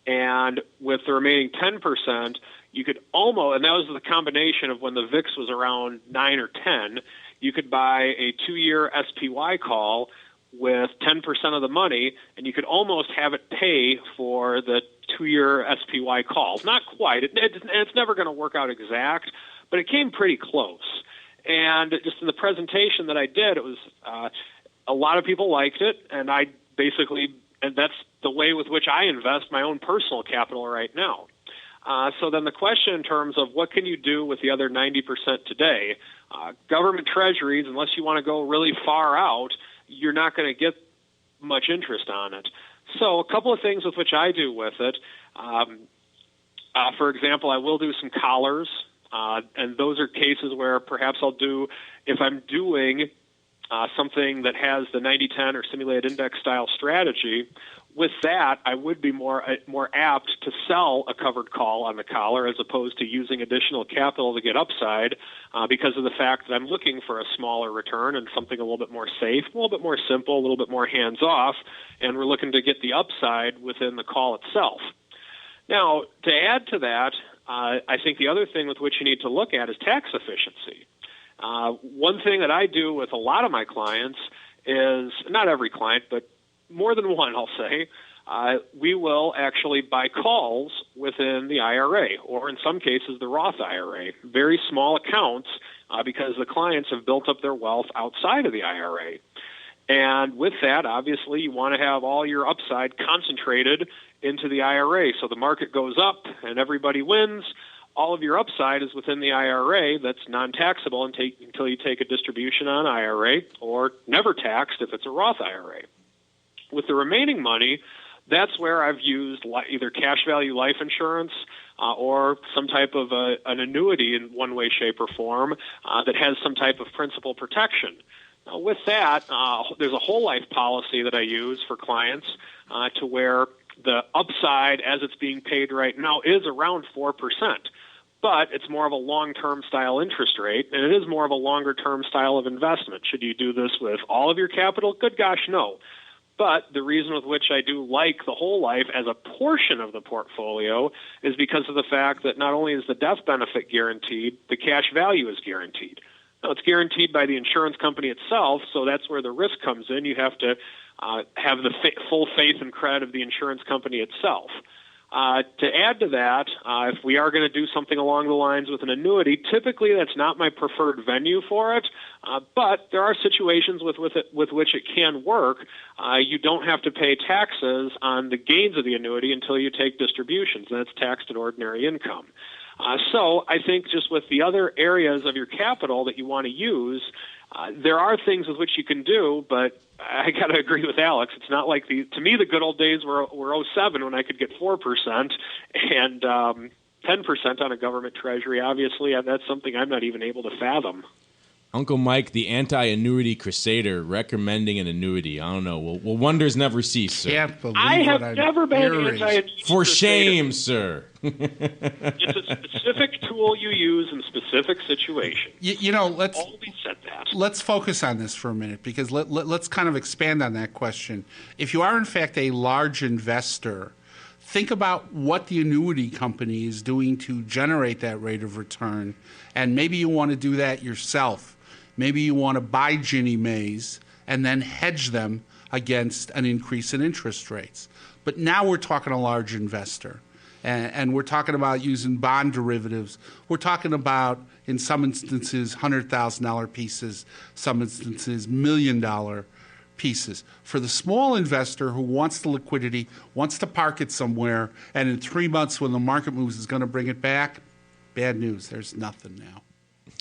and with the remaining 10%, you could almost, and that was the combination of when the VIX was around 9 or 10, you could buy a 2-year SPY call with 10% of the money, and you could almost have it pay for the 2-year SPY calls. Not quite. It's never going to work out exact, but it came pretty close. And just in the presentation that I did, it was a lot of people liked it, and and that's the way with which I invest my own personal capital right now. So then the question in terms of what can you do with the other 90% today, government treasuries, unless you want to go really far out, you're not going to get much interest on it. So a couple of things with which I do with it. For example, I will do some collars. And those are cases where perhaps I'll do, if I'm doing something that has the 90-10 or simulated index style strategy, with that, I would be more apt to sell a covered call on the collar as opposed to using additional capital to get upside because of the fact that I'm looking for a smaller return and something a little bit more safe, a little bit more simple, a little bit more hands-off, and we're looking to get the upside within the call itself. Now, to add to that, I think the other thing with which you need to look at is tax efficiency. One thing that I do with a lot of my clients is, not every client, but more than one, I'll say, we will actually buy calls within the IRA, or in some cases the Roth IRA, very small accounts because the clients have built up their wealth outside of the IRA. And with that, obviously, you want to have all your upside concentrated into the IRA. So the market goes up and everybody wins. All of your upside is within the IRA that's non-taxable until you take a distribution on IRA, or never taxed if it's a Roth IRA. With the remaining money, that's where I've used either cash value life insurance or some type of an annuity in one way, shape, or form that has some type of principal protection. Now, with that, there's a whole life policy that I use for clients to where the upside as it's being paid right now is around 4%. But it's more of a long-term style interest rate, and it is more of a longer-term style of investment. Should you do this with all of your capital? Good gosh, no. But the reason with which I do like the whole life as a portion of the portfolio is because of the fact that not only is the death benefit guaranteed, the cash value is guaranteed. Now, it's guaranteed by the insurance company itself, so that's where the risk comes in. You have to have the full faith and credit of the insurance company itself. To add to that, if we are going to do something along the lines with an annuity, typically that's not my preferred venue for it, but there are situations with which it can work. You don't have to pay taxes on the gains of the annuity until you take distributions, and that's taxed at ordinary income. So I think just with the other areas of your capital that you want to use, there are things with which you can do, but I got to agree with Alex. It's not like to me, the good old days were 07 when I could get 4% and 10% on a government treasury. Obviously, that's something I'm not even able to fathom. Uncle Mike, the anti-annuity crusader, recommending an annuity. I don't know. Will wonders never cease, sir? Can't believe I have what never I'm been hearing. anti-annuity For crusader. shame, sir. It's a specific tool you use in specific situations. Let's Always said that. Let's focus on this for a minute because let's kind of expand on that question. If you are in fact a large investor, think about what the annuity company is doing to generate that rate of return, and maybe you want to do that yourself. Maybe you want to buy Ginnie Maes and then hedge them against an increase in interest rates. But now we're talking a large investor, and we're talking about using bond derivatives. We're talking about, in some instances, $100,000 pieces, some instances, $1 million pieces. For the small investor who wants the liquidity, wants to park it somewhere, and in 3 months when the market moves is going to bring it back, bad news. There's nothing now.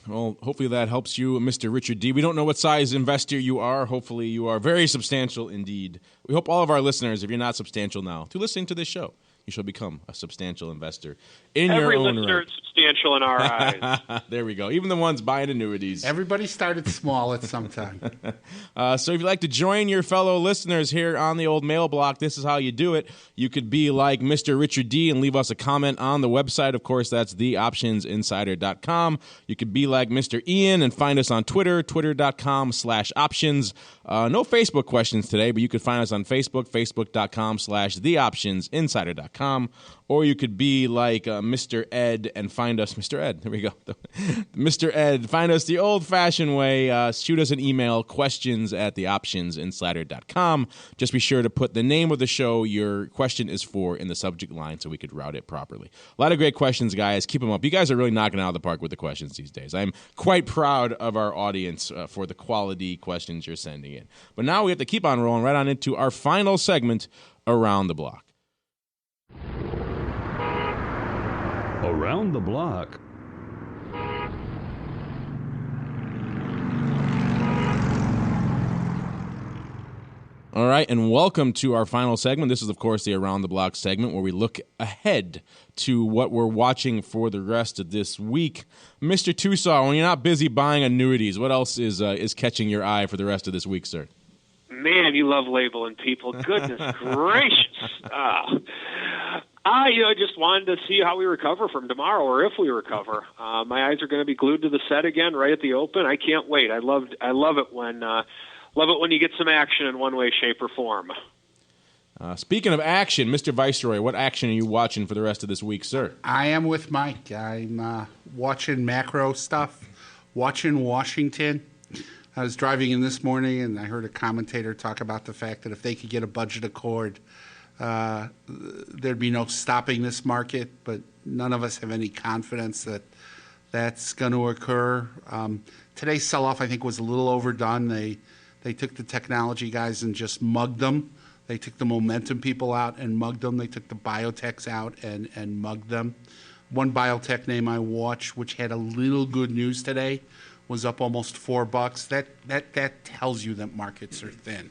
Well, hopefully that helps you, Mr. Richard D. We don't know what size investor you are. Hopefully you are very substantial indeed. We hope all of our listeners, if you're not substantial now, to listening to this show, you shall become a substantial investor in your Every own listener right. is substantial in our eyes. There we go. Even the ones buying annuities. Everybody started small at some time. So if you'd like to join your fellow listeners here on the old mail block, this is how you do it. You could be like Mr. Richard D. and leave us a comment on the website. Of course, that's theoptionsinsider.com. You could be like Mr. Ian and find us on Twitter, twitter.com/options. No Facebook questions today, but you could find us on Facebook, facebook.com/theoptionsinsider.com. Or you could be like Mr. Ed and find us, Mr. Ed, there we go. Mr. Ed, find us the old-fashioned way. Shoot us an email, questions@theoptionsinsider.com. Just be sure to put the name of the show your question is for in the subject line so we could route it properly. A lot of great questions, guys. Keep them up. You guys are really knocking it out of the park with the questions these days. I'm quite proud of our audience for the quality questions you're sending in. But now we have to keep on rolling right on into our final segment, Around the Block. Around the Block. All right, and welcome to our final segment. This is, of course, the Around the Block segment where we look ahead to what we're watching for the rest of this week. Mr. Tusaw, when you're not busy buying annuities, what else is catching your eye for the rest of this week, sir? Man, you love labeling people. Goodness gracious. I just wanted to see how we recover from tomorrow, or if we recover. My eyes are going to be glued to the set again right at the open. I can't wait. I love it when you get some action in one way, shape, or form. Speaking of action, Mr. Viceroy, what action are you watching for the rest of this week, sir? I am with Mike. I'm watching macro stuff, watching Washington. I was driving in this morning, and I heard a commentator talk about the fact that if they could get a budget accord, there'd be no stopping this market, but none of us have any confidence that that's going to occur. Today's sell-off, I think, was a little overdone. They took the technology guys and just mugged them. They took the momentum people out and mugged them. They took the biotechs out and mugged them. One biotech name I watched, which had a little good news today, was up almost $4. That tells you that markets are thin.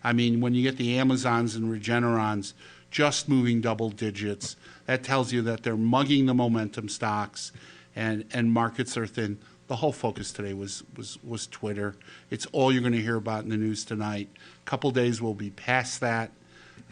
I mean, when you get the Amazons and Regenerons just moving double digits, that tells you that they're mugging the momentum stocks and markets are thin. The whole focus today was Twitter. It's all you're going to hear about in the news tonight. A couple days we'll be past that.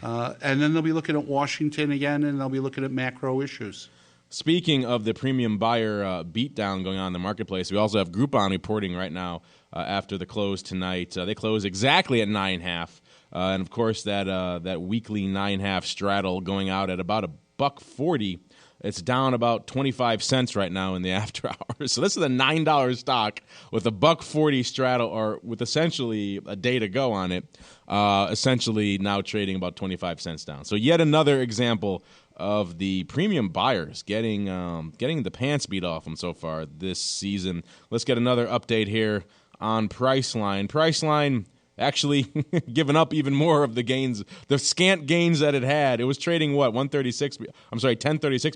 And then they'll be looking at Washington again, and they'll be looking at macro issues. Speaking of the premium buyer beatdown going on in the marketplace, we also have Groupon reporting right now after the close tonight. They close exactly at 9.5, and of course that weekly 9.5 straddle going out at about $1.40. It's down about 25 cents right now in the after hours. So this is a $9 stock with a $1.40 straddle, or with essentially a day to go on it. Essentially now trading about 25 cents down. So yet another example of the premium buyers getting the pants beat off them so far this season. Let's get another update here on Priceline. Priceline actually giving up even more of the gains, the scant gains that it had. It was trading 1036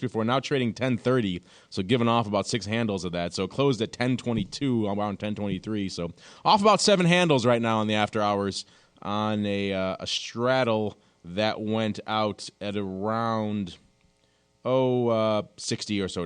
before, now trading 1030, so giving off about 6 handles of that. So it closed at 1022, around 1023, so off about 7 handles right now in the after hours on a straddle that went out at around $60 or so.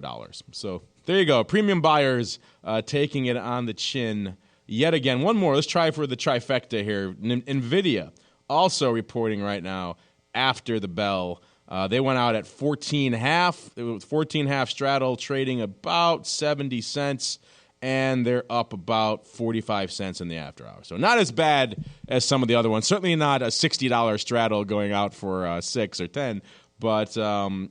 So there you go. Premium buyers taking it on the chin yet again. One more. Let's try for the trifecta here. NVIDIA also reporting right now after the bell. They went out at 14.5. It was 14.5 straddle, trading about 70 cents. And they're up about 45 cents in the after hours. So not as bad as some of the other ones. Certainly not a $60 straddle going out for 6 or 10, but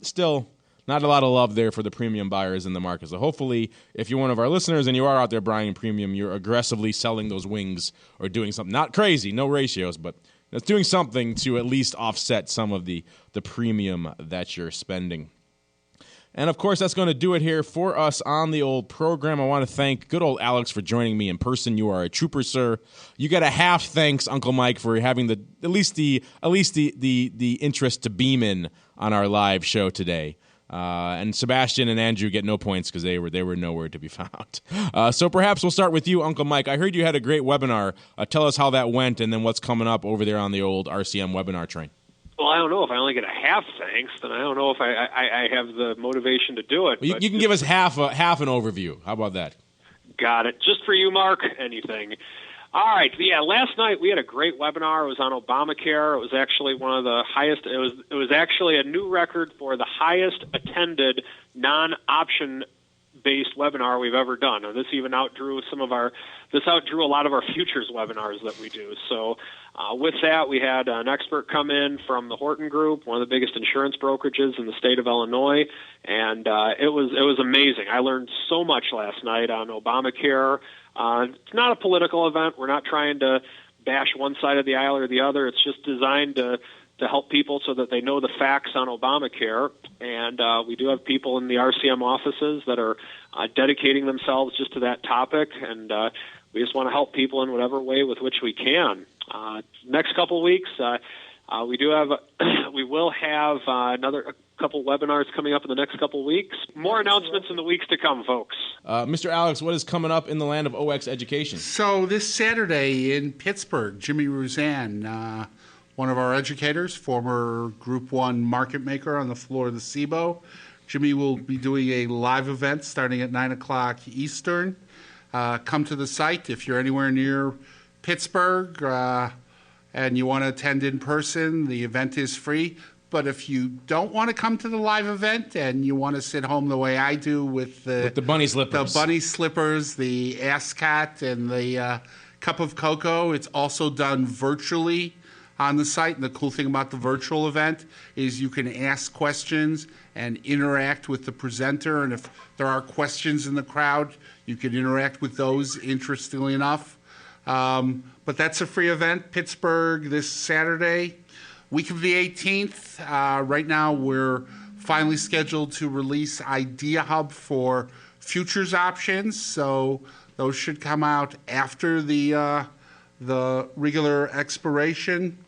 still not a lot of love there for the premium buyers in the market. So hopefully, if you're one of our listeners and you are out there buying premium, you're aggressively selling those wings or doing something. Not crazy, no ratios, but it's doing something to at least offset some of the premium that you're spending. And, of course, that's going to do it here for us on the old program. I want to thank good old Alex for joining me in person. You are a trooper, sir. You got a half thanks, Uncle Mike, for having at least the interest to beam in on our live show today. And Sebastian and Andrew get no points because they were nowhere to be found. So perhaps we'll start with you, Uncle Mike. I heard you had a great webinar. Tell us how that went and then what's coming up over there on the old RCM webinar train. Well, I don't know if I only get a half thanks, then I don't know if I have the motivation to do it. Well, you can give us half an overview. How about that? Got it. Just for you, Mark, anything. All right. Yeah, last night we had a great webinar. It was on Obamacare. It was actually one of the highest. It was actually a new record for the highest attended non-option based webinar we've ever done. And this even outdrew a lot of our futures webinars that we do. So with that, we had an expert come in from the Horton Group, one of the biggest insurance brokerages in the state of Illinois, and it was amazing. I learned so much last night on Obamacare. It's not a political event. We're not trying to bash one side of the aisle or the other. It's just designed to help people so that they know the facts on Obamacare. And we do have people in the RCM offices that are dedicating themselves just to that topic, and we just want to help people in whatever way with which we can. Next couple of weeks, we will have a couple webinars coming up in the next couple of weeks. More announcements in the weeks to come, folks. Mr. Alex, what is coming up in the land of OX education? So this Saturday in Pittsburgh, Jimmy Ruzan, one of our educators, former Group 1 market maker on the floor of the SIBO. Jimmy will be doing a live event starting at 9 o'clock Eastern. Come to the site if you're anywhere near Pittsburgh and you want to attend in person. The event is free. But if you don't want to come to the live event and you want to sit home the way I do with the bunny slippers, the ascot, and the cup of cocoa, it's also done virtually on the site. And the cool thing about the virtual event is you can ask questions and interact with the presenter. And if there are questions in the crowd, you can interact with those, interestingly enough. But that's a free event, Pittsburgh, this Saturday. Week of the 18th. Right now we're finally scheduled to release Idea Hub for futures options. So those should come out after the regular expiration.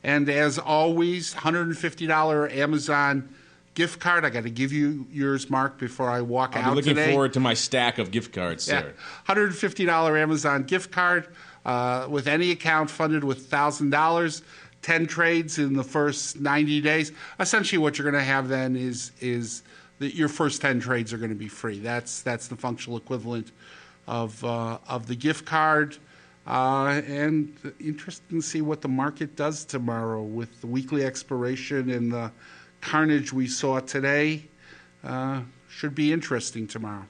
And as always, $150 Amazon gift card. I got to give you yours, Mark, before I walk out today. I'm looking forward to my stack of gift cards, sir. $150 Amazon gift card with any account funded with $1,000. 10 trades in the first 90 days. Essentially what you're going to have then is that your first 10 trades are going to be free. That's the functional equivalent of the gift card. And interesting to see what the market does tomorrow with the weekly expiration and the carnage we saw today. Should be interesting tomorrow.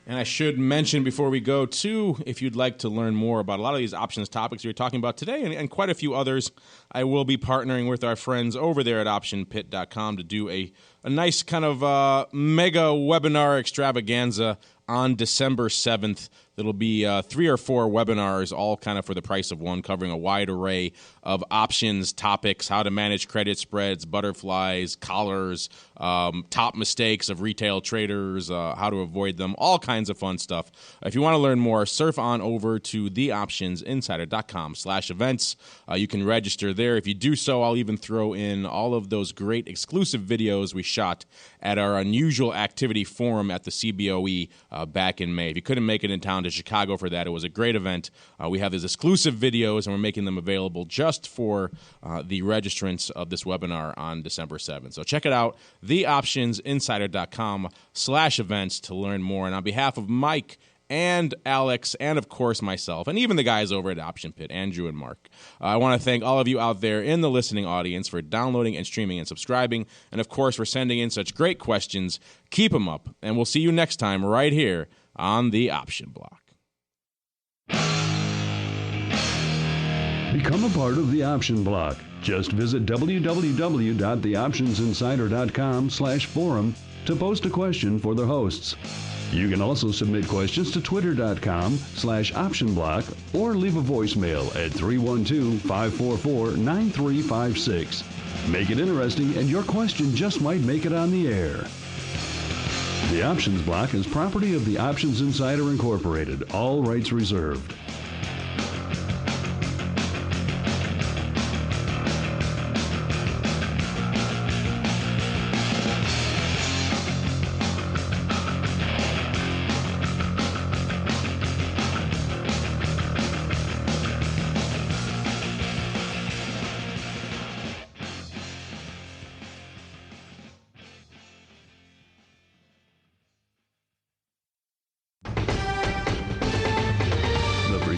And I should mention before we go, too, if you'd like to learn more about a lot of these options topics we were talking about today and quite a few others, I will be partnering with our friends over there at optionpit.com to do a nice kind of mega webinar extravaganza on December 7th. There'll be 3 or 4 webinars, all kind of for the price of one, covering a wide array of options topics, how to manage credit spreads, butterflies, collars, top mistakes of retail traders, how to avoid them, all kinds of fun stuff. If you want to learn more, surf on over to theoptionsinsider.com/events. You can register there. If you do so, I'll even throw in all of those great exclusive videos we shot at our Unusual Activity Forum at the CBOE back in May. If you couldn't make it in town to Chicago for that, it was a great event. We have these exclusive videos, and we're making them available just for the registrants of this webinar on December 7th. So check it out, theoptionsinsider.com/events to learn more. And on behalf of Mike and Alex and, of course, myself, and even the guys over at Option Pit, Andrew and Mark, I want to thank all of you out there in the listening audience for downloading and streaming and subscribing, and, of course, for sending in such great questions. Keep them up, and we'll see you next time right here on the Option Block. Become a part of the Option Block. Just visit www.theoptionsinsider.com/forum to post a question for the hosts. You can also submit questions to twitter.com/optionblock or leave a voicemail at 312-544-9356. Make it interesting and your question just might make it on the air. The Options Block is property of the Options Insider Incorporated. All rights reserved.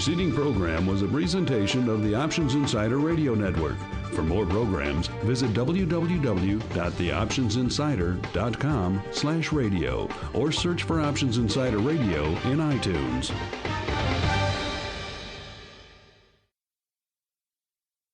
preceding program was a presentation of the Options Insider Radio Network. For more programs, visit www.theoptionsinsider.com/radio or search for Options Insider Radio in iTunes.